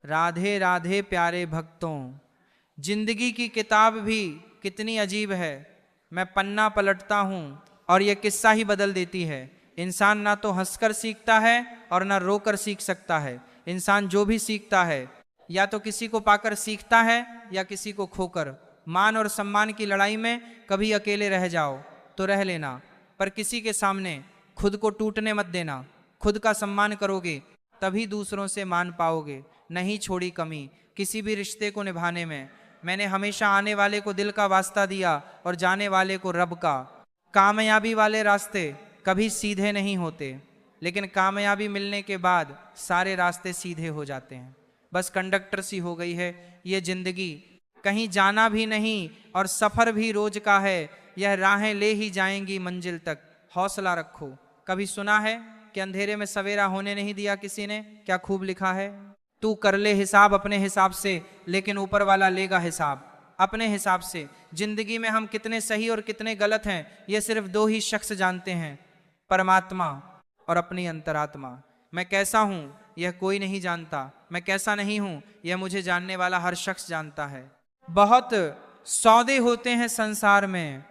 राधे राधे प्यारे भक्तों। जिंदगी की किताब भी कितनी अजीब है। मैं पन्ना पलटता हूँ और यह किस्सा ही बदल देती है। इंसान ना तो हंसकर सीखता है और ना रोकर सीख सकता है। इंसान जो भी सीखता है या तो किसी को पाकर सीखता है या किसी को खोकर। मान और सम्मान की लड़ाई में कभी अकेले रह जाओ तो रह लेना, पर किसी के सामने खुद को टूटने मत देना। खुद का सम्मान करोगे तभी दूसरों से मान पाओगे। नहीं छोड़ी कमी किसी भी रिश्ते को निभाने में। मैंने हमेशा आने वाले को दिल का वास्ता दिया और जाने वाले को रब का। कामयाबी वाले रास्ते कभी सीधे नहीं होते, लेकिन कामयाबी मिलने के बाद सारे रास्ते सीधे हो जाते हैं। बस कंडक्टर सी हो गई है ये जिंदगी, कहीं जाना भी नहीं और सफर भी रोज का है। यह राहें ले ही जाएंगी मंजिल तक, हौसला रखो। कभी सुना है कि अंधेरे में सवेरा होने नहीं दिया किसी ने? क्या खूब लिखा है, तू कर ले हिसाब अपने हिसाब से, लेकिन ऊपर वाला लेगा हिसाब अपने हिसाब से। जिंदगी में हम कितने सही और कितने गलत हैं ये सिर्फ दो ही शख्स जानते हैं, परमात्मा और अपनी अंतरात्मा। मैं कैसा हूं यह कोई नहीं जानता, मैं कैसा नहीं हूं यह मुझे जानने वाला हर शख्स जानता है। बहुत सौदे होते हैं संसार में,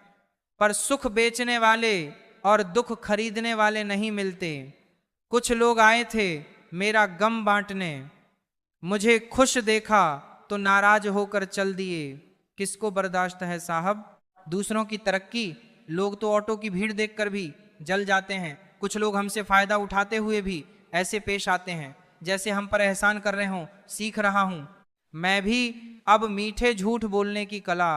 पर सुख बेचने वाले और दुख खरीदने वाले नहीं मिलते। कुछ लोग आए थे मेरा गम बांटने, मुझे खुश देखा तो नाराज होकर चल दिए। किसको बर्दाश्त है साहब दूसरों की तरक्की? लोग तो ऑटो की भीड़ देखकर भी जल जाते हैं। कुछ लोग हमसे फायदा उठाते हुए भी ऐसे पेश आते हैं जैसे हम पर एहसान कर रहे हों। सीख रहा हूं मैं भी अब मीठे झूठ बोलने की कला।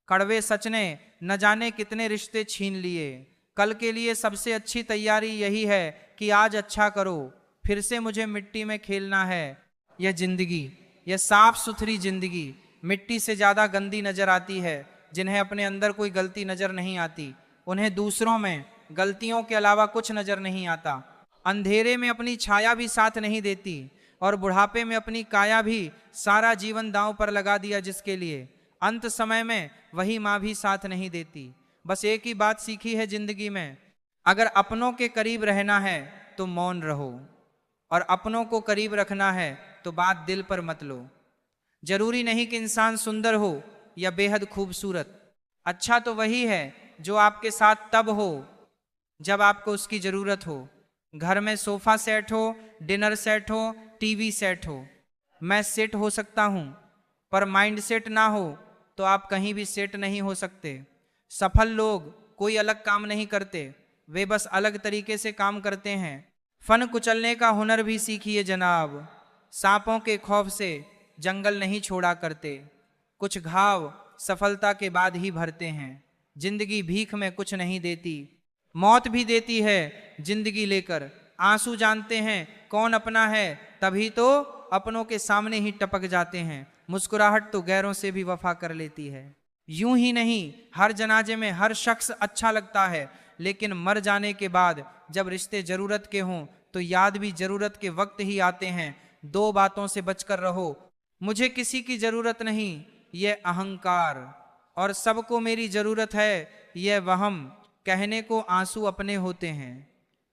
कड़वे सच ने न जाने कितने रिश्ते छीन लिए। कल के लिए सबसे अच्छी तैयारी यही है कि आज अच्छा करो, फिर से मुझे मिट्टी में खेलना है। यह जिंदगी, यह साफ सुथरी जिंदगी मिट्टी से ज्यादा गंदी नजर आती है। जिन्हें अपने अंदर कोई गलती नजर नहीं आती, उन्हें दूसरों में गलतियों के अलावा कुछ नजर नहीं आता। अंधेरे में अपनी छाया भी साथ नहीं देती और बुढ़ापे में अपनी काया भी। सारा जीवन दांव पर लगा दिया जिसके लिए, अंत समय में वही माँ भी साथ नहीं देती। बस एक ही बात सीखी है जिंदगी में, अगर अपनों के करीब रहना है तो मौन रहो, और अपनों को करीब रखना है तो बात दिल पर मत लो। जरूरी नहीं कि इंसान सुंदर हो या बेहद खूबसूरत, अच्छा तो वही है जो आपके साथ तब हो जब आपको उसकी जरूरत हो। घर में सोफा सेट हो, डिनर सेट हो, टीवी सेट हो, मैं सेट हो सकता हूं, पर माइंड सेट ना हो तो आप कहीं भी सेट नहीं हो सकते। सफल लोग कोई अलग काम नहीं करते, वे बस अलग तरीके से काम करते हैं। फन कुचलने का हुनर भी सीखिए जनाब, सांपों के खौफ से जंगल नहीं छोड़ा करते। कुछ घाव सफलता के बाद ही भरते हैं। जिंदगी भीख में कुछ नहीं देती, मौत भी देती है जिंदगी लेकर। आंसू जानते हैं कौन अपना है, तभी तो अपनों के सामने ही टपक जाते हैं। मुस्कुराहट तो गैरों से भी वफा कर लेती है। यूं ही नहीं हर जनाजे में हर शख्स अच्छा लगता है, लेकिन मर जाने के बाद जब रिश्ते जरूरत के हों तो याद भी जरूरत के वक्त ही आते हैं। दो बातों से बचकर रहो, मुझे किसी की जरूरत नहीं यह अहंकार, और सबको मेरी जरूरत है यह वहम। कहने को आंसू अपने होते हैं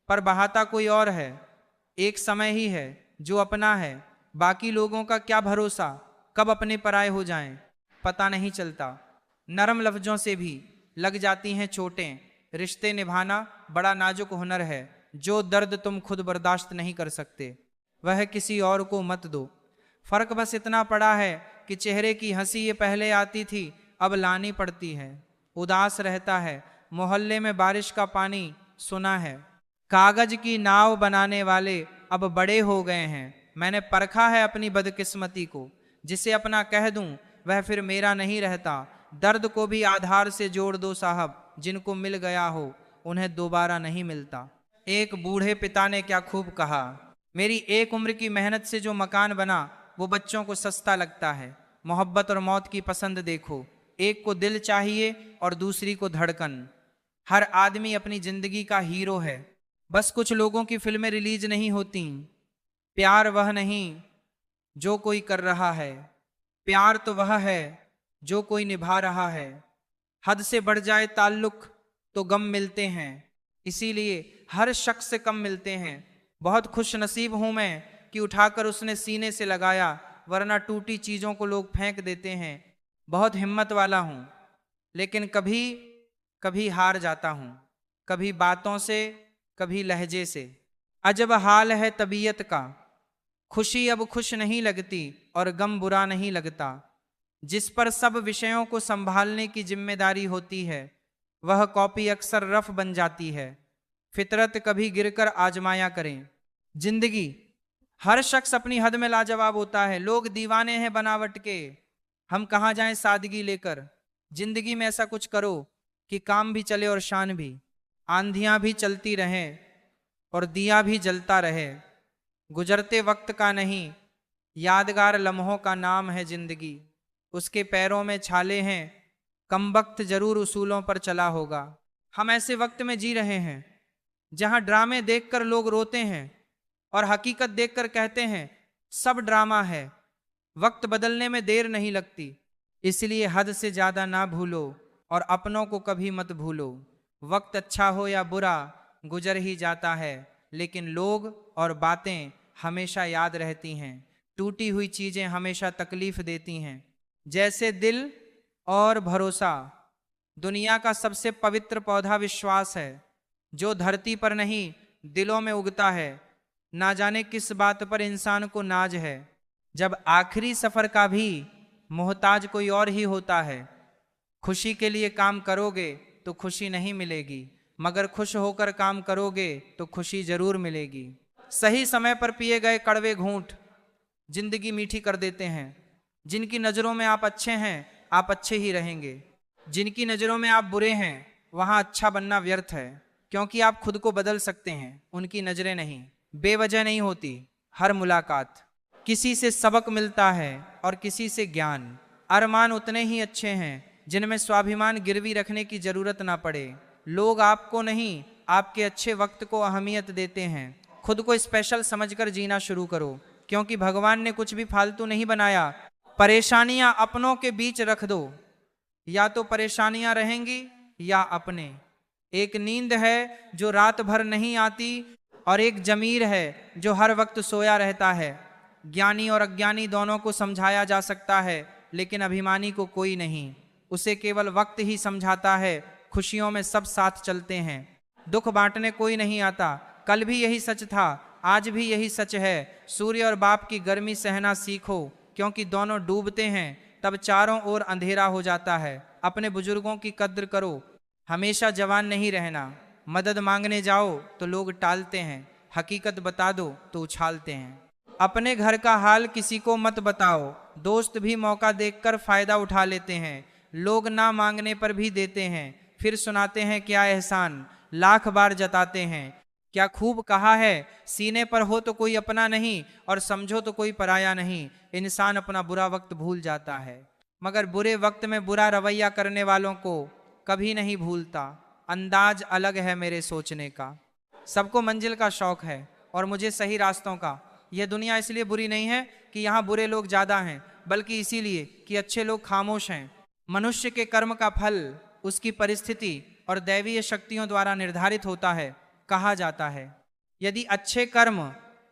पर बहाता कोई और है। एक समय ही है जो अपना है, बाकी लोगों का क्या भरोसा कब अपने पराए हो जाएं पता नहीं चलता। नरम लफ्जों से भी लग जाती हैं चोटें। रिश्ते निभाना बड़ा नाजुक हुनर है, जो दर्द तुम खुद बर्दाश्त नहीं कर सकते वह किसी और को मत दो। फर्क बस इतना पड़ा है कि चेहरे की हंसी ये पहले आती थी, अब लानी पड़ती है। उदास रहता है मोहल्ले में बारिश का पानी, सुना है कागज की नाव बनाने वाले अब बड़े हो गए हैं। मैंने परखा है अपनी बदकिस्मती को, जिसे अपना कह दूं वह फिर मेरा नहीं रहता। दर्द को भी आधार से जोड़ दो साहब, जिनको मिल गया हो उन्हें दोबारा नहीं मिलता। एक बूढ़े पिता ने क्या खूब कहा, मेरी एक उम्र की मेहनत से जो मकान बना वो बच्चों को सस्ता लगता है। मोहब्बत और मौत की पसंद देखो, एक को दिल चाहिए और दूसरी को धड़कन। हर आदमी अपनी जिंदगी का हीरो है, बस कुछ लोगों की फिल्में रिलीज नहीं होती। प्यार वह नहीं जो कोई कर रहा है, प्यार तो वह है जो कोई निभा रहा है। हद से बढ़ जाए ताल्लुक तो गम मिलते हैं, इसीलिए हर शख्स से कम मिलते हैं। बहुत खुश नसीब हूं मैं कि उठाकर उसने सीने से लगाया, वरना टूटी चीजों को लोग फेंक देते हैं। बहुत हिम्मत वाला हूं, लेकिन कभी कभी हार जाता हूं, कभी बातों से, कभी लहजे से। अजब हाल है तबीयत का, खुशी अब खुश नहीं लगती और गम बुरा नहीं लगता। जिस पर सब विषयों को संभालने की जिम्मेदारी होती है, वह कॉपी अक्सर रफ बन जाती है। फितरत कभी गिरकर आजमाया करें। जिंदगी, हर शख्स अपनी हद में लाजवाब होता है। लोग दीवाने हैं बनावट के, हम कहाँ जाएं सादगी लेकर। जिंदगी में ऐसा कुछ करो कि काम भी चले और शान भी, आंधियां भी चलती रहें और दिया भी जलता रहे। गुजरते वक्त का नहीं, यादगार लम्हों का नाम है जिंदगी। उसके पैरों में छाले हैं, कम वक्त जरूर उसूलों पर चला होगा। हम ऐसे वक्त में जी रहे हैं जहां ड्रामे देखकर लोग रोते हैं और हकीकत देखकर कहते हैं सब ड्रामा है। वक्त बदलने में देर नहीं लगती, इसलिए हद से ज्यादा ना भूलो और अपनों को कभी मत भूलो। वक्त अच्छा हो या बुरा गुजर ही जाता है, लेकिन लोग और बातें हमेशा याद रहती हैं। टूटी हुई चीजें हमेशा तकलीफ देती हैं। जैसे दिल और भरोसा। दुनिया का सबसे पवित्र पौधा विश्वास है, जो धरती पर नहीं दिलों में उगता है। ना जाने किस बात पर इंसान को नाज है, जब आखिरी सफर का भी मोहताज कोई और ही होता है। खुशी के लिए काम करोगे तो खुशी नहीं मिलेगी, मगर खुश होकर काम करोगे तो खुशी जरूर मिलेगी। सही समय पर पिए गए कड़वे घूंट जिंदगी मीठी कर देते हैं। जिनकी नजरों में आप अच्छे हैं, आप अच्छे ही रहेंगे। जिनकी नजरों में आप बुरे हैं, वहां अच्छा बनना व्यर्थ है, क्योंकि आप खुद को बदल सकते हैं, उनकी नजरें नहीं। बेवजह नहीं होती हर मुलाकात, किसी से सबक मिलता है और किसी से ज्ञान। अरमान उतने ही अच्छे हैं जिनमें स्वाभिमान गिरवी रखने की जरूरत ना पड़े। लोग आपको नहीं, आपके अच्छे वक्त को अहमियत देते हैं। खुद को स्पेशल समझकर जीना शुरू करो, क्योंकि भगवान ने कुछ भी फालतू नहीं बनाया। परेशानियां अपनों के बीच रख दो, या तो परेशानियां रहेंगी या अपने। एक नींद है जो रात भर नहीं आती और एक जमीर है जो हर वक्त सोया रहता है। ज्ञानी और अज्ञानी दोनों को समझाया जा सकता है, लेकिन अभिमानी को कोई नहीं। उसे केवल वक्त ही समझाता है। खुशियों में सब साथ चलते हैं, दुख बांटने कोई नहीं आता। कल भी यही सच था, आज भी यही सच है। सूर्य और बाप की गर्मी सहना सीखो, क्योंकि दोनों डूबते हैं तब चारों ओर अंधेरा हो जाता है। अपने बुजुर्गों की कद्र करो, हमेशा जवान नहीं रहना। मदद मांगने जाओ तो लोग टालते हैं, हकीकत बता दो तो उछालते हैं। अपने घर का हाल किसी को मत बताओ, दोस्त भी मौका देखकर फायदा उठा लेते हैं। लोग ना मांगने पर भी देते हैं, फिर सुनाते हैं क्या एहसान, लाख बार जताते हैं। क्या खूब कहा है, सीने पर हो तो कोई अपना नहीं और समझो तो कोई पराया नहीं। इंसान अपना बुरा वक्त भूल जाता है, मगर बुरे वक्त में बुरा रवैया करने वालों को कभी नहीं भूलता। अंदाज अलग है मेरे सोचने का। सबको मंजिल का शौक है और मुझे सही रास्तों का। यह दुनिया इसलिए बुरी नहीं है कि यहाँ बुरे लोग ज्यादा हैं, बल्कि इसीलिए कि अच्छे लोग खामोश हैं। मनुष्य के कर्म का फल उसकी परिस्थिति और दैवीय शक्तियों द्वारा निर्धारित होता है। कहा जाता है, यदि अच्छे कर्म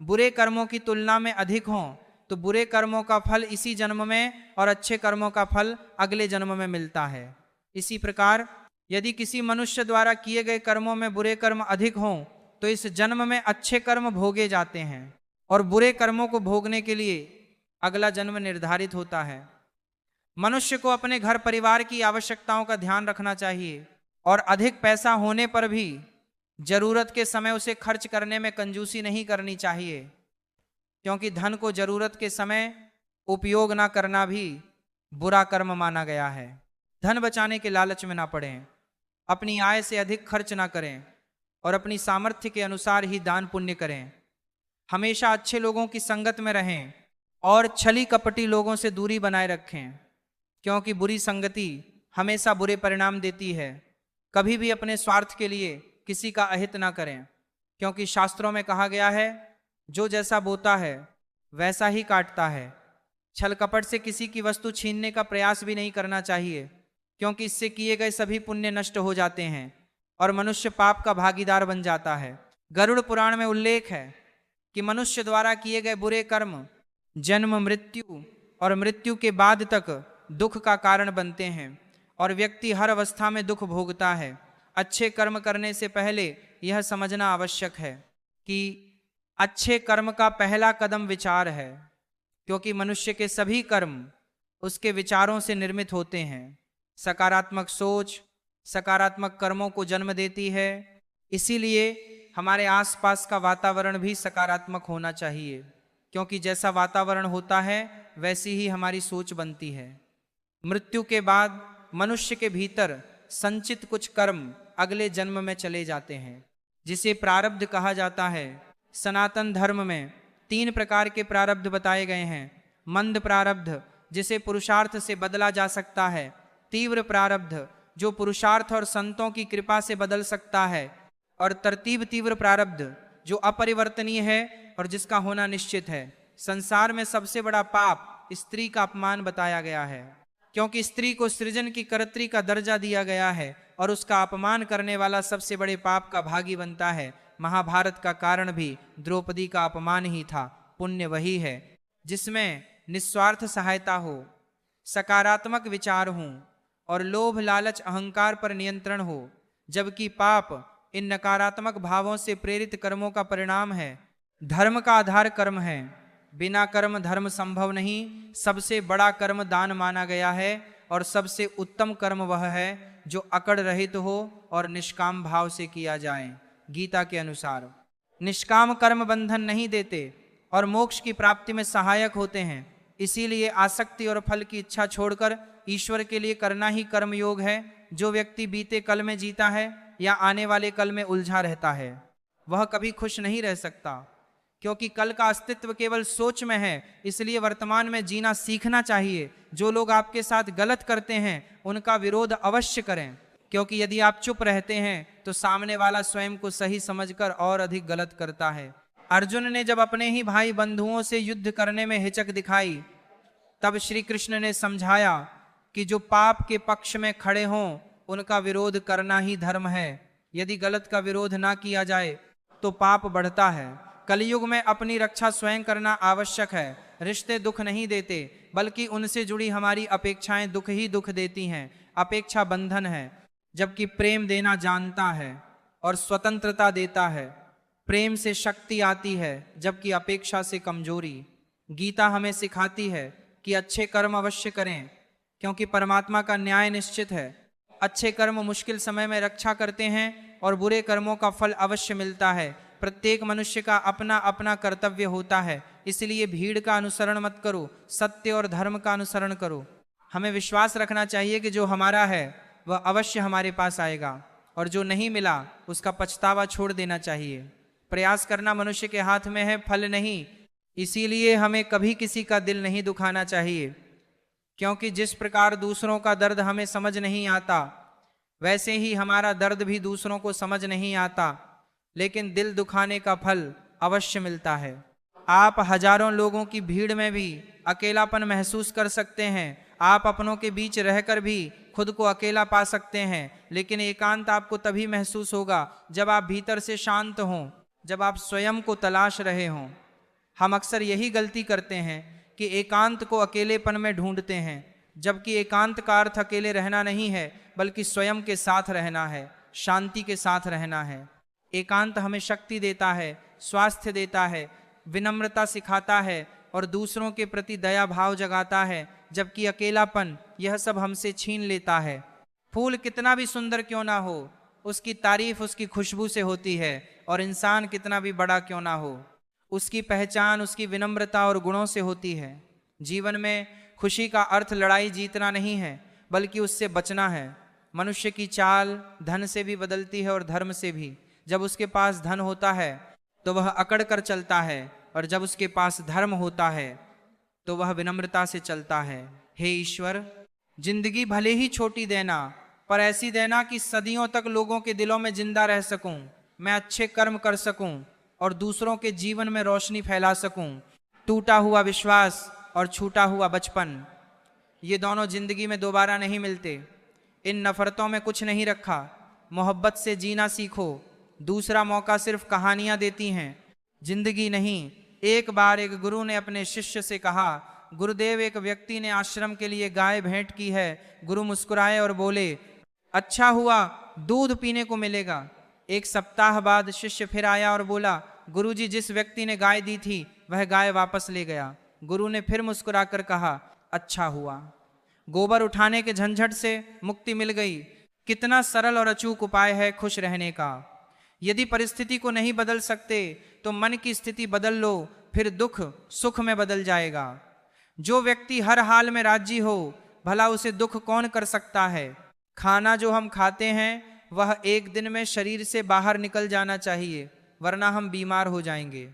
बुरे कर्मों की तुलना में अधिक हों तो बुरे कर्मों का फल इसी जन्म में और अच्छे कर्मों का फल अगले जन्म में मिलता है। इसी प्रकार यदि किसी मनुष्य द्वारा किए गए कर्मों में बुरे कर्म अधिक हों तो इस जन्म में अच्छे कर्म भोगे जाते हैं और बुरे कर्मों को भोगने के लिए अगला जन्म निर्धारित होता है। मनुष्य को अपने घर परिवार की आवश्यकताओं का ध्यान रखना चाहिए और अधिक पैसा होने पर भी जरूरत के समय उसे खर्च करने में कंजूसी नहीं करनी चाहिए, क्योंकि धन को जरूरत के समय उपयोग ना करना भी बुरा कर्म माना गया है। धन बचाने के लालच में ना पड़ें, अपनी आय से अधिक खर्च ना करें और अपनी सामर्थ्य के अनुसार ही दान पुण्य करें। हमेशा अच्छे लोगों की संगत में रहें और छली कपटी लोगों से दूरी बनाए रखें, क्योंकि बुरी संगति हमेशा बुरे परिणाम देती है। कभी भी अपने स्वार्थ के लिए किसी का अहित ना करें, क्योंकि शास्त्रों में कहा गया है, जो जैसा बोता है वैसा ही काटता है। छल कपट से किसी की वस्तु छीनने का प्रयास भी नहीं करना चाहिए, क्योंकि इससे किए गए सभी पुण्य नष्ट हो जाते हैं और मनुष्य पाप का भागीदार बन जाता है। गरुड़ पुराण में उल्लेख है कि मनुष्य द्वारा किए गए बुरे कर्म जन्म मृत्यु और मृत्यु के बाद तक दुख का कारण बनते हैं और व्यक्ति हर अवस्था में दुख भोगता है। अच्छे कर्म करने से पहले यह समझना आवश्यक है कि अच्छे कर्म का पहला कदम विचार है, क्योंकि मनुष्य के सभी कर्म उसके विचारों से निर्मित होते हैं। सकारात्मक सोच सकारात्मक कर्मों को जन्म देती है, इसीलिए हमारे आसपास का वातावरण भी सकारात्मक होना चाहिए, क्योंकि जैसा वातावरण होता है वैसी ही हमारी सोच बनती है। मृत्यु के बाद मनुष्य के भीतर संचित कुछ कर्म अगले जन्म में चले जाते हैं, जिसे प्रारब्ध कहा जाता है। सनातन धर्म में 3 प्रकार के प्रारब्ध बताए गए हैं। मंद प्रारब्ध, जिसे पुरुषार्थ से बदला जा सकता है। तीव्र प्रारब्ध, जो पुरुषार्थ और संतों की कृपा से बदल सकता है। और तरतीब तीव्र प्रारब्ध, जो अपरिवर्तनीय है और जिसका होना निश्चित है। संसार में सबसे बड़ा पाप स्त्री का अपमान बताया गया है, क्योंकि स्त्री को सृजन की कर्त्री का दर्जा दिया गया है और उसका अपमान करने वाला सबसे बड़े पाप का भागी बनता है। महाभारत का कारण भी द्रौपदी का अपमान ही था। पुण्य वही है जिसमें निस्वार्थ सहायता हो, सकारात्मक विचार हो और लोभ लालच अहंकार पर नियंत्रण हो, जबकि पाप इन नकारात्मक भावों से प्रेरित कर्मों का परिणाम है। धर्म का आधार कर्म है, बिना कर्म धर्म संभव नहीं। सबसे बड़ा कर्म दान माना गया है और सबसे उत्तम कर्म वह है जो अकड़ रहित हो और निष्काम भाव से किया जाए। गीता के अनुसार निष्काम कर्म बंधन नहीं देते और मोक्ष की प्राप्ति में सहायक होते हैं। इसीलिए आसक्ति और फल की इच्छा छोड़कर ईश्वर के लिए करना ही कर्म योग है। जो व्यक्ति बीते कल में जीता है या आने वाले कल में उलझा रहता है, वह कभी खुश नहीं रह सकता, क्योंकि कल का अस्तित्व केवल सोच में है। इसलिए वर्तमान में जीना सीखना चाहिए। जो लोग आपके साथ गलत करते हैं उनका विरोध अवश्य करें, क्योंकि यदि आप चुप रहते हैं तो सामने वाला स्वयं को सही समझकर और अधिक गलत करता है। अर्जुन ने जब अपने ही भाई बंधुओं से युद्ध करने में हिचक दिखाई, तब श्री कृष्ण ने समझाया कि जो पाप के पक्ष में खड़े हों उनका विरोध करना ही धर्म है। यदि गलत का विरोध ना किया जाए तो पाप बढ़ता है। कलयुग में अपनी रक्षा स्वयं करना आवश्यक है। रिश्ते दुख नहीं देते, बल्कि उनसे जुड़ी हमारी अपेक्षाएं दुख ही दुख देती हैं। अपेक्षा बंधन है, जबकि प्रेम देना जानता है और स्वतंत्रता देता है। प्रेम से शक्ति आती है, जबकि अपेक्षा से कमजोरी। गीता हमें सिखाती है कि अच्छे कर्म अवश्य करें, क्योंकि परमात्मा का न्याय निश्चित है। अच्छे कर्म मुश्किल समय में रक्षा करते हैं और बुरे कर्मों का फल अवश्य मिलता है। प्रत्येक मनुष्य का अपना अपना कर्तव्य होता है, इसलिए भीड़ का अनुसरण मत करो, सत्य और धर्म का अनुसरण करो। हमें विश्वास रखना चाहिए कि जो हमारा है वह अवश्य हमारे पास आएगा, और जो नहीं मिला उसका पछतावा छोड़ देना चाहिए। प्रयास करना मनुष्य के हाथ में है, फल नहीं। इसीलिए हमें कभी किसी का दिल नहीं दुखाना चाहिए, क्योंकि जिस प्रकार दूसरों का दर्द हमें समझ नहीं आता, वैसे ही हमारा दर्द भी दूसरों को समझ नहीं आता। लेकिन दिल दुखाने का फल अवश्य मिलता है। आप हजारों लोगों की भीड़ में भी अकेलापन महसूस कर सकते हैं। आप अपनों के बीच रहकर भी खुद को अकेला पा सकते हैं, लेकिन एकांत आपको तभी महसूस होगा जब आप भीतर से शांत हों, जब आप स्वयं को तलाश रहे हों। हम अक्सर यही गलती करते हैं कि एकांत को अकेलेपन में ढूंढते हैं, जबकि एकांत का अर्थ अकेले रहना नहीं है, बल्कि स्वयं के साथ रहना है, शांति के साथ रहना है। एकांत हमें शक्ति देता है, स्वास्थ्य देता है, विनम्रता सिखाता है और दूसरों के प्रति दया भाव जगाता है, जबकि अकेलापन यह सब हमसे छीन लेता है। फूल कितना भी सुंदर क्यों ना हो, उसकी तारीफ उसकी खुशबू से होती है, और इंसान कितना भी बड़ा क्यों ना हो, उसकी पहचान उसकी विनम्रता और गुणों से होती है। जीवन में खुशी का अर्थ लड़ाई जीतना नहीं है, बल्कि उससे बचना है। मनुष्य की चाल धन से भी बदलती है और धर्म से भी। जब उसके पास धन होता है तो वह अकड़ कर चलता है, और जब उसके पास धर्म होता है तो वह विनम्रता से चलता है। हे ईश्वर, जिंदगी भले ही छोटी देना, पर ऐसी देना कि सदियों तक लोगों के दिलों में जिंदा रह सकूं, मैं अच्छे कर्म कर सकूं और दूसरों के जीवन में रोशनी फैला सकूं। टूटा हुआ विश्वास और छूटा हुआ बचपन, ये दोनों जिंदगी में दोबारा नहीं मिलते। इन नफरतों में कुछ नहीं रखा। मोहब्बत से जीना सीखो। दूसरा मौका सिर्फ कहानियां देती हैं, जिंदगी नहीं। एक बार एक गुरु ने अपने शिष्य से कहा, गुरुदेव, एक व्यक्ति ने आश्रम के लिए गाय भेंट की है। गुरु मुस्कुराए और बोले, अच्छा हुआ, दूध पीने को मिलेगा। एक सप्ताह बाद शिष्य फिर आया और बोला, गुरुजी, जिस व्यक्ति ने गाय दी थी वह गाय वापस ले गया। गुरु ने फिर मुस्कुराकर कहा, अच्छा हुआ, गोबर उठाने के झंझट से मुक्ति मिल गई। कितना सरल और अचूक उपाय है खुश रहने का। यदि परिस्थिति को नहीं बदल सकते तो मन की स्थिति बदल लो, फिर दुख सुख में बदल जाएगा। जो व्यक्ति हर हाल में राजी हो, भला उसे दुख कौन कर सकता है। खाना जो हम खाते हैं वह एक दिन में शरीर से बाहर निकल जाना चाहिए, वरना हम बीमार हो जाएंगे।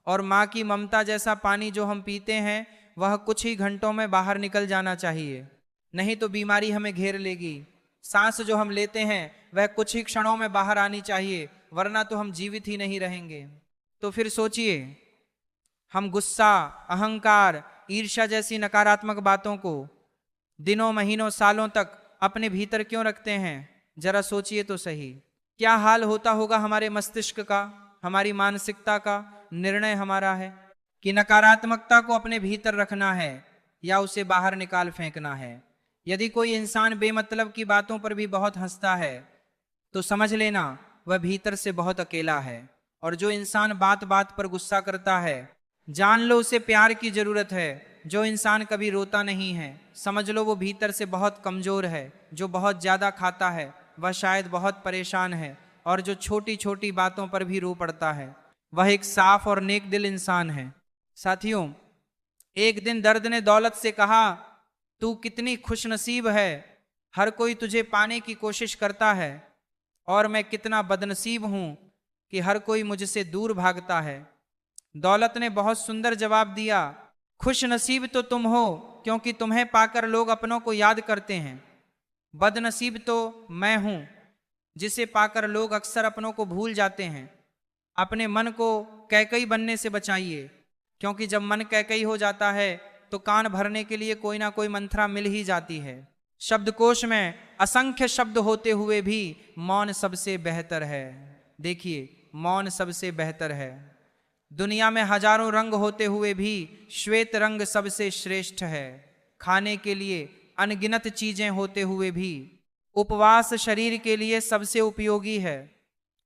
और माँ की ममता जैसा पानी जो हम पीते हैं वह कुछ ही घंटों में बाहर निकल जाना चाहिए, नहीं तो बीमारी हमें घेर लेगी। सांस जो हम लेते हैं वह कुछ ही क्षणों में बाहर आनी चाहिए, वरना तो हम जीवित ही नहीं रहेंगे। तो फिर सोचिए, हम गुस्सा, अहंकार, ईर्ष्या जैसी नकारात्मक बातों को दिनों, महीनों, सालों तक अपने भीतर क्यों रखते हैं। जरा सोचिए तो सही, क्या हाल होता होगा हमारे मस्तिष्क का, हमारी मानसिकता का। निर्णय हमारा है कि नकारात्मकता को अपने भीतर रखना है या उसे बाहर निकाल फेंकना है। यदि कोई इंसान बेमतलब की बातों पर भी बहुत हंसता है तो समझ लेना वह भीतर से बहुत अकेला है। और जो इंसान बात बात पर गुस्सा करता है, जान लो उसे प्यार की जरूरत है। जो इंसान कभी रोता नहीं है, समझ लो वो भीतर से बहुत कमजोर है। जो बहुत ज्यादा खाता है वह शायद बहुत परेशान है। और जो छोटी छोटी बातों पर भी रो पड़ता है वह एक साफ और नेक दिल इंसान है। साथियों, एक दिन दर्द ने दौलत से कहा, तू कितनी खुशनसीब है, हर कोई तुझे पाने की कोशिश करता है और मैं कितना बदनसीब हूं कि हर कोई मुझसे दूर भागता है। दौलत ने बहुत सुंदर जवाब दिया, खुश नसीब तो तुम हो क्योंकि तुम्हें पाकर लोग अपनों को याद करते हैं। बदनसीब तो मैं हूं जिसे पाकर लोग अक्सर अपनों को भूल जाते हैं। अपने मन को कैकई बनने से बचाइए, क्योंकि जब मन कैकई हो जाता है तो कान भरने के लिए कोई ना कोई मंत्रा मिल ही जाती है। शब्दकोश में असंख्य शब्द होते हुए भी मौन सबसे बेहतर है। देखिए, मौन सबसे बेहतर है। दुनिया में हजारों रंग होते हुए भी श्वेत रंग सबसे श्रेष्ठ है। खाने के लिए अनगिनत चीजें होते हुए भी उपवास शरीर के लिए सबसे उपयोगी है।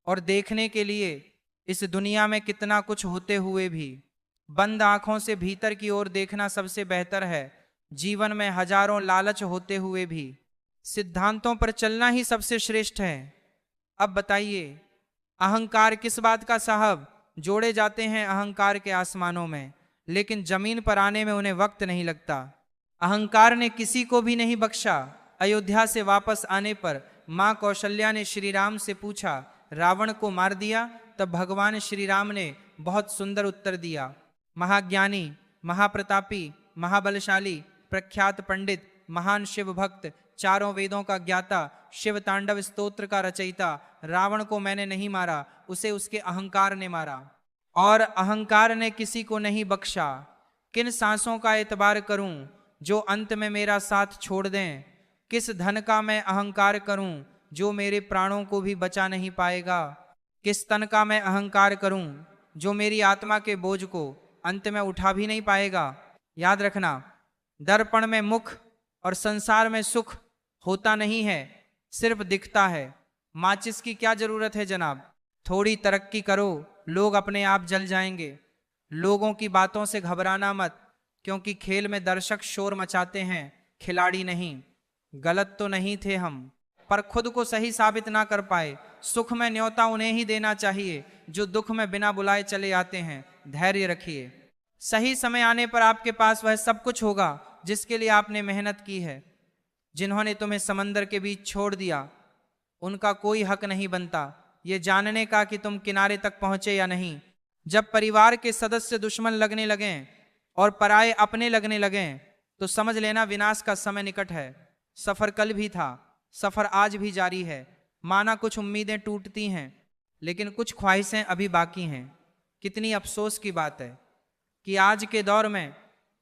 और देखने के लिए इस दुनिया में कितना कुछ होते हुए भी बंद आंखों से भीतर की ओर देखना सबसे बेहतर है। जीवन में हजारों लालच होते हुए भी सिद्धांतों पर चलना ही सबसे श्रेष्ठ है। अब बताइए, अहंकार किस बात का साहब। जोड़े जाते हैं अहंकार के आसमानों में, लेकिन जमीन पर आने में उन्हें वक्त नहीं लगता। अहंकार ने किसी को भी नहीं बख्शा। अयोध्या से वापस आने पर मां कौशल्या ने श्री राम से पूछा, रावण को मार दिया? तब भगवान श्री राम ने बहुत सुंदर उत्तर दिया, महाज्ञानी, महाप्रतापी, महाबलशाली, प्रख्यात पंडित, महान शिव भक्त, चारों वेदों का ज्ञाता, शिव तांडव स्तोत्र का रचयिता, रावण को मैंने नहीं मारा, उसे उसके अहंकार ने मारा। और अहंकार ने किसी को नहीं बख्शा। किन सांसों का एतबार करूं जो अंत में मेरा साथ छोड़ दें? किस धन का मैं अहंकार करूं जो मेरे प्राणों को भी बचा नहीं पाएगा? किस तन का मैं अहंकार करूं जो मेरी आत्मा के बोझ को अंत में उठा भी नहीं पाएगा? याद रखना, दर्पण में मुख और संसार में सुख होता नहीं है, सिर्फ दिखता है। माचिस की क्या जरूरत है जनाब? थोड़ी तरक्की करो, लोग अपने आप जल जाएंगे। लोगों की बातों से घबराना मत, क्योंकि खेल में दर्शक शोर मचाते हैं, खिलाड़ी नहीं। गलत तो नहीं थे हम, पर खुद को सही साबित ना कर पाए। सुख में न्योता उन्हें ही देना चाहिए जो दुख में बिना बुलाए चले आते हैं। धैर्य रखिए, सही समय आने पर आपके पास वह सब कुछ होगा जिसके लिए आपने मेहनत की है। जिन्होंने तुम्हें समंदर के बीच छोड़ दिया, उनका कोई हक नहीं बनता ये जानने का कि तुम किनारे तक पहुंचे या नहीं। जब परिवार के सदस्य दुश्मन लगने लगें और पराये अपने लगने लगें तो समझ लेना विनाश का समय निकट है। सफर कल भी था, सफर आज भी जारी है। माना कुछ उम्मीदें टूटती हैं, लेकिन कुछ ख्वाहिशें अभी बाकी हैं। कितनी अफसोस की बात है कि आज के दौर में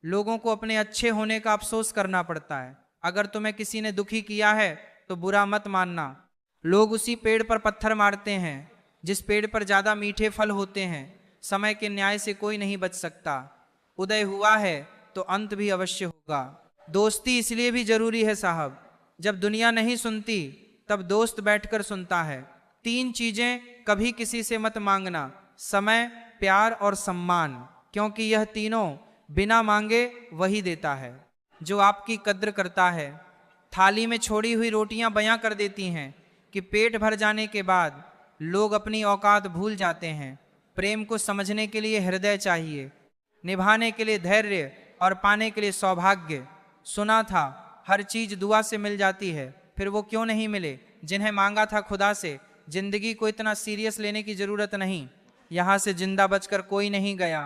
लोगों को अपने अच्छे होने का अफसोस करना पड़ता है। अगर तुम्हें किसी ने दुखी किया है तो बुरा मत मानना। लोग उसी पेड़ पर पत्थर मारते हैं जिस पेड़ पर ज्यादा मीठे फल होते हैं। समय के न्याय से कोई नहीं बच सकता। उदय हुआ है तो अंत भी अवश्य होगा। दोस्ती इसलिए भी जरूरी है साहब, जब दुनिया नहीं सुनती तब दोस्त बैठकर सुनता है। 3 चीजें कभी किसी से मत मांगना, समय, प्यार और सम्मान, क्योंकि यह तीनों बिना मांगे वही देता है जो आपकी कद्र करता है। थाली में छोड़ी हुई रोटियां बयां कर देती हैं कि पेट भर जाने के बाद लोग अपनी औकात भूल जाते हैं। प्रेम को समझने के लिए हृदय चाहिए, निभाने के लिए धैर्य और पाने के लिए सौभाग्य। सुना था हर चीज दुआ से मिल जाती है, फिर वो क्यों नहीं मिले जिन्हें मांगा था खुदा से। जिंदगी को इतना सीरियस लेने की जरूरत नहीं, यहाँ से जिंदा बचकर कोई नहीं गया।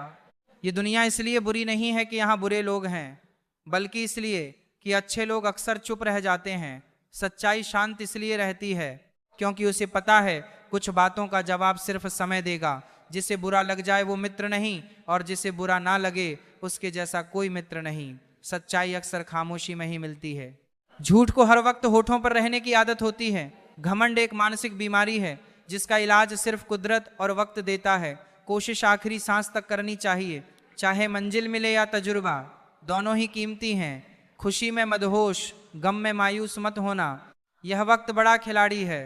ये दुनिया इसलिए बुरी नहीं है कि यहाँ बुरे लोग हैं, बल्कि इसलिए कि अच्छे लोग अक्सर चुप रह जाते हैं। सच्चाई शांत इसलिए रहती है क्योंकि उसे पता है कुछ बातों का जवाब सिर्फ समय देगा। जिसे बुरा लग जाए वो मित्र नहीं, और जिसे बुरा ना लगे उसके जैसा कोई मित्र नहीं। सच्चाई अक्सर खामोशी में ही मिलती है। झूठ को हर वक्त होठों पर रहने की आदत होती है। घमंड एक मानसिक बीमारी है जिसका इलाज सिर्फ कुदरत और वक्त देता है। कोशिश आखिरी सांस तक करनी चाहिए, चाहे मंजिल मिले या तजुर्बा, दोनों ही कीमती हैं। खुशी में मदहोश, गम में मायूस मत होना। यह वक्त बड़ा खिलाड़ी है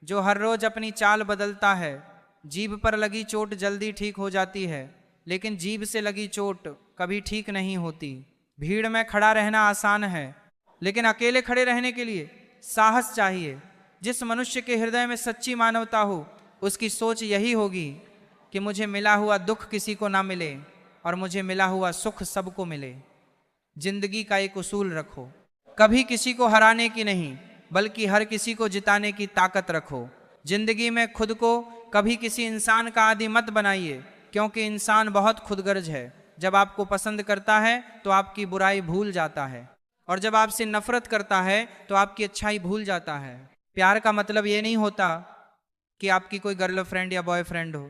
जो हर रोज अपनी चाल बदलता है। जीभ पर लगी चोट जल्दी ठीक हो जाती है, लेकिन जीभ से लगी चोट कभी ठीक नहीं होती। भीड़ में खड़ा रहना आसान है, लेकिन अकेले खड़े रहने के लिए साहस चाहिए। जिस मनुष्य के हृदय में सच्ची मानवता हो उसकी सोच यही होगी कि मुझे मिला हुआ दुख किसी को ना मिले और मुझे मिला हुआ सुख सबको मिले। जिंदगी का एक उसूल रखो, कभी किसी को हराने की नहीं बल्कि हर किसी को जिताने की ताकत रखो। जिंदगी में खुद को कभी किसी इंसान का आदी मत बनाइए, क्योंकि इंसान बहुत खुदगर्ज है। जब आपको पसंद करता है तो आपकी बुराई भूल जाता है, और जब आपसे नफरत करता है तो आपकी अच्छाई भूल जाता है। प्यार का मतलब ये नहीं होता कि आपकी कोई गर्लफ्रेंड या बॉयफ्रेंड हो।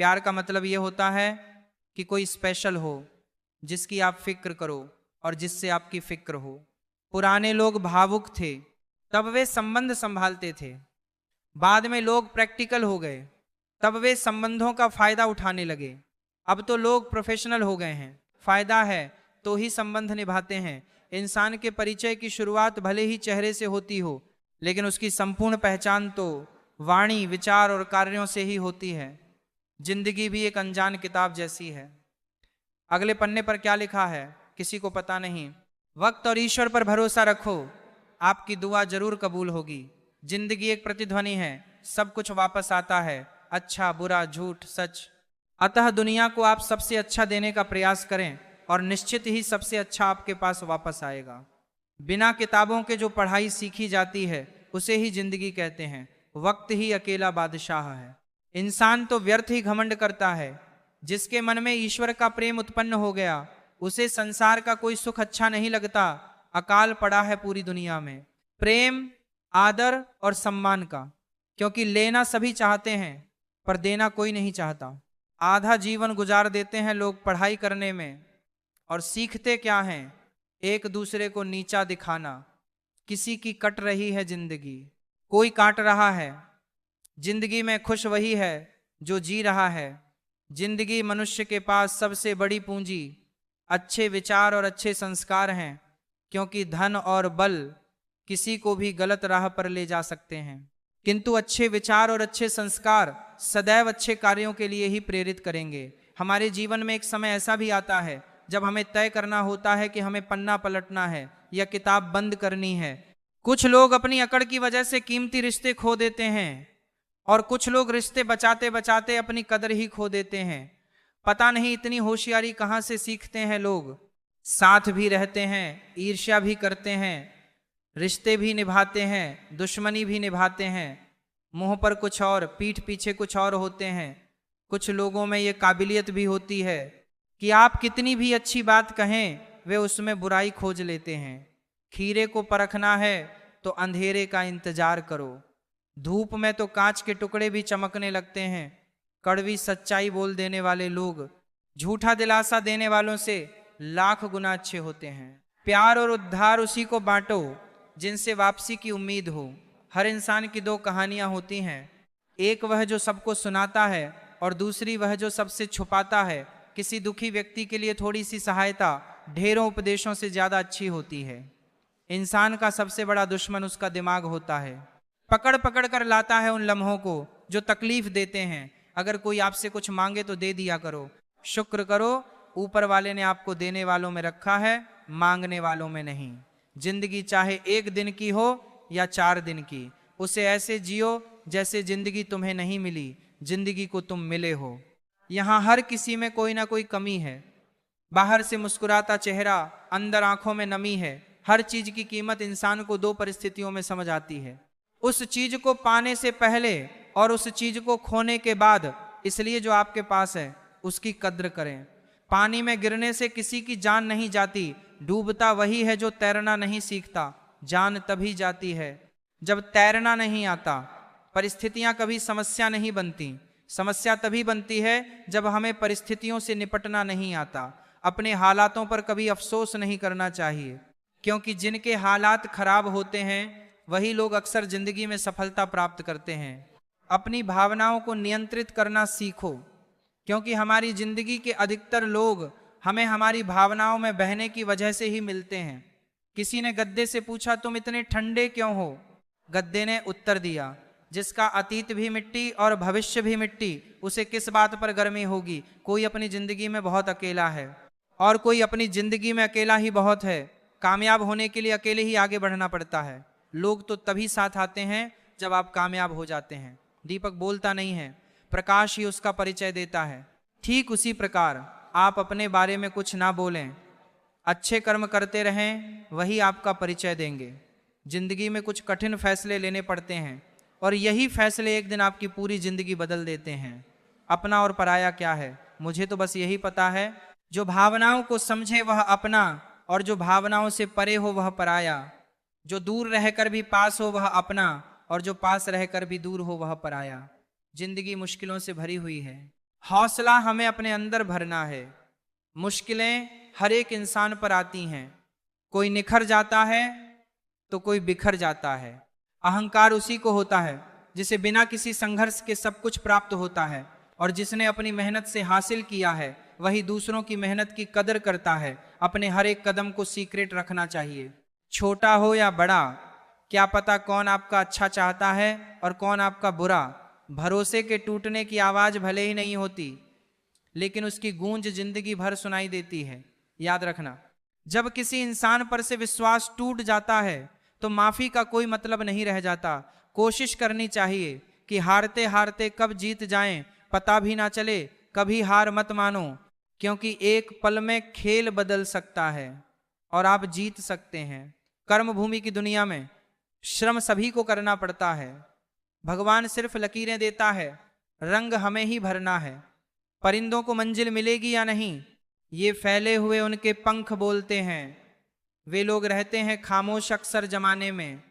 प्यार का मतलब ये होता है कि कोई स्पेशल हो जिसकी आप फिक्र करो और जिससे आपकी फिक्र हो। पुराने लोग भावुक थे, तब वे संबंध संभालते थे। बाद में लोग प्रैक्टिकल हो गए, तब वे संबंधों का फायदा उठाने लगे। अब तो लोग प्रोफेशनल हो गए हैं, फायदा है तो ही संबंध निभाते हैं। इंसान के परिचय की शुरुआत भले ही चेहरे से होती हो, लेकिन उसकी संपूर्ण पहचान तो वाणी, विचार और कार्यों से ही होती है। जिंदगी भी एक अनजान किताब जैसी है। अगले पन्ने पर क्या लिखा है किसी को पता नहीं। वक्त और ईश्वर पर भरोसा रखो, आपकी दुआ जरूर कबूल होगी। जिंदगी एक प्रतिध्वनि है, सब कुछ वापस आता है, अच्छा, बुरा, झूठ, सच। अतः दुनिया को आप सबसे अच्छा देने का प्रयास करें और निश्चित ही सबसे अच्छा आपके पास वापस आएगा। बिना किताबों के जो पढ़ाई सीखी जाती है उसे ही जिंदगी कहते हैं। वक्त ही अकेला बादशाह है। इंसान तो व्यर्थ ही घमंड करता है। जिसके मन में ईश्वर का प्रेम उत्पन्न हो गया उसे संसार का कोई सुख अच्छा नहीं लगता। अकाल पड़ा है पूरी दुनिया में प्रेम, आदर और सम्मान का, क्योंकि लेना सभी चाहते हैं पर देना कोई नहीं चाहता। आधा जीवन गुजार देते हैं लोग पढ़ाई करने में, और सीखते क्या हैं? एक दूसरे को नीचा दिखाना। किसी की कट रही है जिंदगी, कोई काट रहा है। जिंदगी में खुश वही है जो जी रहा है। जिंदगी मनुष्य के पास सबसे बड़ी पूंजी अच्छे विचार और अच्छे संस्कार हैं, क्योंकि धन और बल किसी को भी गलत राह पर ले जा सकते हैं, किंतु अच्छे विचार और अच्छे संस्कार सदैव अच्छे कार्यों के लिए ही प्रेरित करेंगे। हमारे जीवन में एक समय ऐसा भी आता है जब हमें तय करना होता है कि हमें पन्ना पलटना है या किताब बंद करनी है। कुछ लोग अपनी अकड़ की वजह से कीमती रिश्ते खो देते हैं, और कुछ लोग रिश्ते बचाते बचाते अपनी कदर ही खो देते हैं। पता नहीं इतनी होशियारी कहाँ से सीखते हैं लोग। साथ भी रहते हैं, ईर्ष्या भी करते हैं, रिश्ते भी निभाते हैं, दुश्मनी भी निभाते हैं। मुंह पर कुछ और, पीठ पीछे कुछ और होते हैं। कुछ लोगों में ये काबिलियत भी होती है कि आप कितनी भी अच्छी बात कहें वे उसमें बुराई खोज लेते हैं। खीरे को परखना है तो अंधेरे का इंतजार करो। धूप में तो कांच के टुकड़े भी चमकने लगते हैं। कड़वी सच्चाई बोल देने वाले लोग झूठा दिलासा देने वालों से लाख गुना अच्छे होते हैं। प्यार और उद्धार उसी को बांटो जिनसे वापसी की उम्मीद हो। हर इंसान की दो कहानियां होती हैं, एक वह जो सबको सुनाता है और दूसरी वह जो सबसे छुपाता है। किसी दुखी व्यक्ति के लिए थोड़ी सी सहायता ढेरों उपदेशों से ज्यादा अच्छी होती है। इंसान का सबसे बड़ा दुश्मन उसका दिमाग होता है। पकड़ पकड़ कर लाता है उन लम्हों को जो तकलीफ देते हैं। अगर कोई आपसे कुछ मांगे तो दे दिया करो, शुक्र करो, ऊपर वाले ने आपको देने वालों में रखा है, मांगने वालों में नहीं। जिंदगी चाहे 1 दिन की हो या 4 दिन की, उसे ऐसे जियो जैसे जिंदगी तुम्हें नहीं मिली, जिंदगी को तुम मिले हो। यहाँ हर किसी में कोई ना कोई कमी है। बाहर से मुस्कुराता चेहरा, अंदर आंखों में नमी है। हर चीज की कीमत इंसान को 2 परिस्थितियों में समझ आती है, उस चीज को पाने से पहले और उस चीज को खोने के बाद। इसलिए जो आपके पास है उसकी कद्र करें। पानी में गिरने से किसी की जान नहीं जाती, डूबता वही है जो तैरना नहीं सीखता। जान तभी जाती है जब तैरना नहीं आता। परिस्थितियां कभी समस्या नहीं बनती, समस्या तभी बनती है जब हमें परिस्थितियों से निपटना नहीं आता। अपने हालातों पर कभी अफसोस नहीं करना चाहिए, क्योंकि जिनके हालात खराब होते हैं वही लोग अक्सर जिंदगी में सफलता प्राप्त करते हैं। अपनी भावनाओं को नियंत्रित करना सीखो, क्योंकि हमारी जिंदगी के अधिकतर लोग हमें हमारी भावनाओं में बहने की वजह से ही मिलते हैं। किसी ने गद्दे से पूछा, तुम इतने ठंडे क्यों हो? गद्दे ने उत्तर दिया, जिसका अतीत भी मिट्टी और भविष्य भी मिट्टी, उसे किस बात पर गर्मी होगी? कोई अपनी जिंदगी में बहुत अकेला है और कोई अपनी जिंदगी में अकेला ही बहुत है। कामयाब होने के लिए अकेले ही आगे बढ़ना पड़ता है। लोग तो तभी साथ आते हैं जब आप कामयाब हो जाते हैं। दीपक बोलता नहीं है, प्रकाश ही उसका परिचय देता है। ठीक उसी प्रकार आप अपने बारे में कुछ ना बोलें, अच्छे कर्म करते रहें, वही आपका परिचय देंगे। जिंदगी में कुछ कठिन फैसले लेने पड़ते हैं और यही फैसले एक दिन आपकी पूरी जिंदगी बदल देते हैं। अपना और पराया क्या है? मुझे तो बस यही पता है, जो भावनाओं को समझे वह अपना, और जो भावनाओं से परे हो वह पराया। जो दूर रहकर भी पास हो वह अपना, और जो पास रहकर भी दूर हो वह पराया। जिंदगी मुश्किलों से भरी हुई है, हौसला हमें अपने अंदर भरना है। मुश्किलें हर एक इंसान पर आती हैं, कोई निखर जाता है तो कोई बिखर जाता है। अहंकार उसी को होता है जिसे बिना किसी संघर्ष के सब कुछ प्राप्त होता है, और जिसने अपनी मेहनत से हासिल किया है वही दूसरों की मेहनत की कदर करता है। अपने हर एक कदम को सीक्रेट रखना चाहिए, छोटा हो या बड़ा। क्या पता कौन आपका अच्छा चाहता है और कौन आपका बुरा। भरोसे के टूटने की आवाज भले ही नहीं होती, लेकिन उसकी गूंज जिंदगी भर सुनाई देती है। याद रखना, जब किसी इंसान पर से विश्वास टूट जाता है तो माफी का कोई मतलब नहीं रह जाता। कोशिश करनी चाहिए कि हारते हारते कब जीत जाएं पता भी ना चले। कभी हार मत मानो, क्योंकि एक पल में खेल बदल सकता है और आप जीत सकते हैं। कर्म भूमि की दुनिया में श्रम सभी को करना पड़ता है। भगवान सिर्फ लकीरें देता है, रंग हमें ही भरना है। परिंदों को मंजिल मिलेगी या नहीं, ये फैले हुए उनके पंख बोलते हैं। वे लोग रहते हैं खामोश अक्सर जमाने में,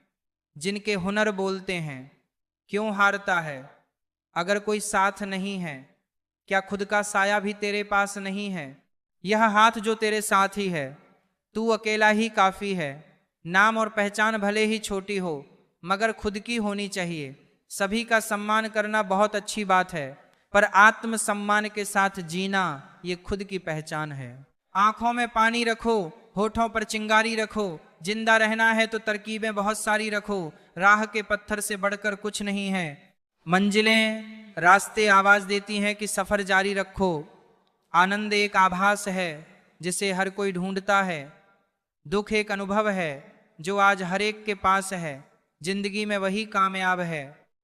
जिनके हुनर बोलते हैं। क्यों हारता है? अगर कोई साथ नहीं है। क्या खुद का साया भी तेरे पास नहीं है? यह हाथ जो तेरे साथ ही है, तू अकेला ही काफी है। नाम और पहचान भले ही छोटी हो, मगर खुद की होनी चाहिए। सभी का सम्मान करना बहुत अच्छी बात है, पर आत्म सम्मान के साथ जीना ये खुद की पहचान है। आंखों में पानी रखो, होठों पर चिंगारी रखो। जिंदा रहना है तो तरकीबें बहुत सारी रखो। राह के पत्थर से बढ़कर कुछ नहीं है। मंजिलें रास्ते आवाज देती हैं कि सफर जारी रखो। आनंद एक आभास है जिसे हर कोई ढूंढता है। दुख एक अनुभव है जो आज हर एक के पास है। जिंदगी में वही कामयाब है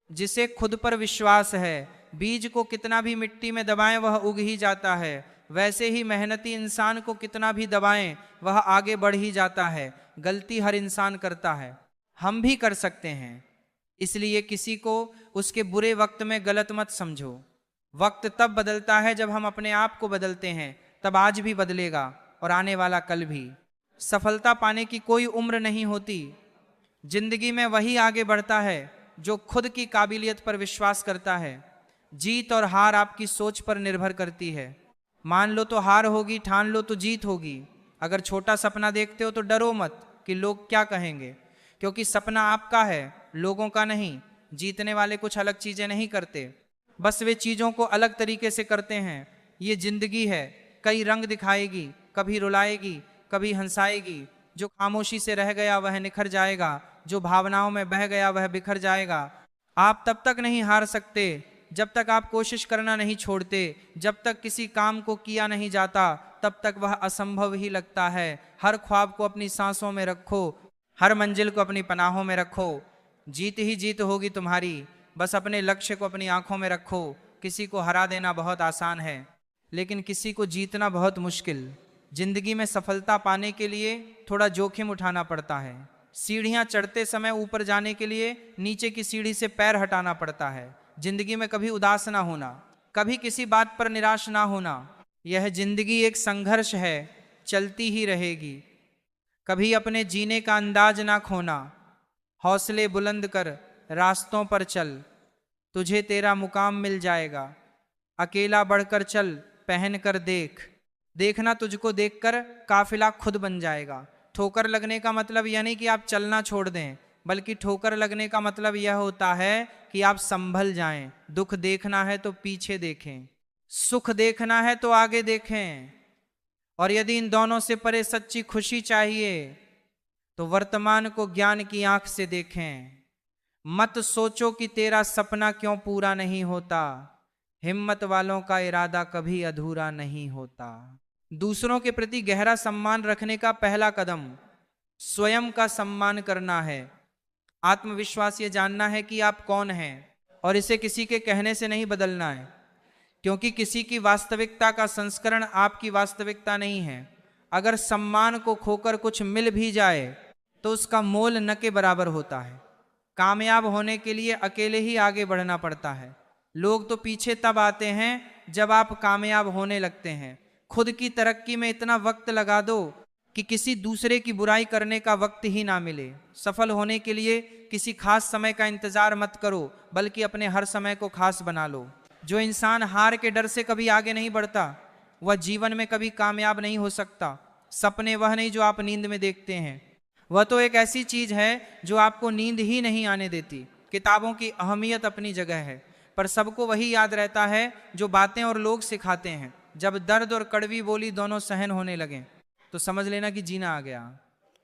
जिसे खुद पर विश्वास है। बीज को कितना भी मिट्टी में दबाएं वह उग ही जाता है। वैसे ही मेहनती इंसान को कितना भी दबाएं वह आगे बढ़ ही जाता है। गलती हर इंसान करता है, हम भी कर सकते हैं। इसलिए किसी को उसके बुरे वक्त में गलत मत समझो। वक्त तब बदलता है जब हम अपने आप को बदलते हैं, तब आज भी बदलेगा और आने वाला कल भी। सफलता पाने की कोई उम्र नहीं होती। जिंदगी में वही आगे बढ़ता है जो खुद की काबिलियत पर विश्वास करता है। जीत और हार आपकी सोच पर निर्भर करती है। मान लो तो हार होगी, ठान लो तो जीत होगी। अगर छोटा सपना देखते हो तो डरो मत कि लोग क्या कहेंगे, क्योंकि सपना आपका है, लोगों का नहीं। जीतने वाले कुछ अलग चीजें नहीं करते, बस वे चीज़ों को अलग तरीके से करते हैं। ये जिंदगी है, कई रंग दिखाएगी, कभी रुलाएगी, कभी हंसाएगी। जो खामोशी से रह गया वह निखर जाएगा, जो भावनाओं में बह गया वह बिखर जाएगा। आप तब तक नहीं हार सकते जब तक आप कोशिश करना नहीं छोड़ते। जब तक किसी काम को किया नहीं जाता तब तक वह असंभव ही लगता है। हर ख्वाब को अपनी सांसों में रखो, हर मंजिल को अपनी पनाहों में रखो। जीत ही जीत होगी तुम्हारी, बस अपने लक्ष्य को अपनी आंखों में रखो। किसी को हरा देना बहुत आसान है, लेकिन किसी को जीतना बहुत मुश्किल। जिंदगी में सफलता पाने के लिए थोड़ा जोखिम उठाना पड़ता है। सीढ़ियां चढ़ते समय ऊपर जाने के लिए नीचे की सीढ़ी से पैर हटाना पड़ता है। जिंदगी में कभी उदास ना होना, कभी किसी बात पर निराश ना होना। यह जिंदगी एक संघर्ष है, चलती ही रहेगी। कभी अपने जीने का अंदाज ना खोना। हौसले बुलंद कर रास्तों पर चल, तुझे तेरा मुकाम मिल जाएगा। अकेला बढ़कर चल, पहन कर देख, देखना तुझको देखकर काफिला खुद बन जाएगा। ठोकर लगने का मतलब यह नहीं कि आप चलना छोड़ दें, बल्कि ठोकर लगने का मतलब यह होता है कि आप संभल जाएं। दुख देखना है तो पीछे देखें, सुख देखना है तो आगे देखें। और यदि इन दोनों से परे सच्ची खुशी चाहिए तो वर्तमान को ज्ञान की आंख से देखें। मत सोचो कि तेरा सपना क्यों पूरा नहीं होता, हिम्मत वालों का इरादा कभी अधूरा नहीं होता। दूसरों के प्रति गहरा सम्मान रखने का पहला कदम स्वयं का सम्मान करना है। आत्मविश्वास ये जानना है कि आप कौन हैं, और इसे किसी के कहने से नहीं बदलना है, क्योंकि किसी की वास्तविकता का संस्करण आपकी वास्तविकता नहीं है। अगर सम्मान को खोकर कुछ मिल भी जाए तो उसका मोल न के बराबर होता है। कामयाब होने के लिए अकेले ही आगे बढ़ना पड़ता है। लोग तो पीछे तब आते हैं जब आप कामयाब होने लगते हैं। खुद की तरक्की में इतना वक्त लगा दो कि किसी दूसरे की बुराई करने का वक्त ही ना मिले। सफल होने के लिए किसी खास समय का इंतजार मत करो, बल्कि अपने हर समय को खास बना लो। जो इंसान हार के डर से कभी आगे नहीं बढ़ता वह जीवन में कभी कामयाब नहीं हो सकता। सपने वह नहीं जो आप नींद में देखते हैं, वह तो एक ऐसी चीज है जो आपको नींद ही नहीं आने देती। किताबों की अहमियत अपनी जगह है, पर सबको वही याद रहता है जो बातें और लोग सिखाते हैं। जब दर्द और कड़वी बोली दोनों सहन होने लगे तो समझ लेना कि जीना आ गया।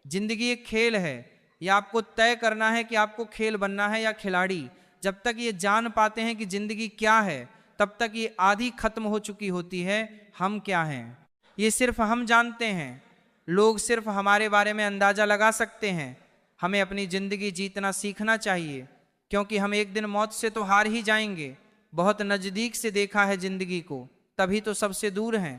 जिंदगी एक खेल है, यह आपको तय करना है कि आपको खेल बनना है या खिलाड़ी। जब तक ये जान पाते हैं कि जिंदगी क्या है, तब तक ये आधी खत्म हो चुकी होती है। हम क्या हैं ये सिर्फ हम जानते हैं। लोग सिर्फ हमारे बारे में अंदाजा लगा सकते हैं। हमें अपनी जिंदगी जीतना सीखना चाहिए, क्योंकि हम एक दिन मौत से तो हार ही जाएंगे। बहुत नजदीक से देखा है जिंदगी को, तभी तो सबसे दूर हैं।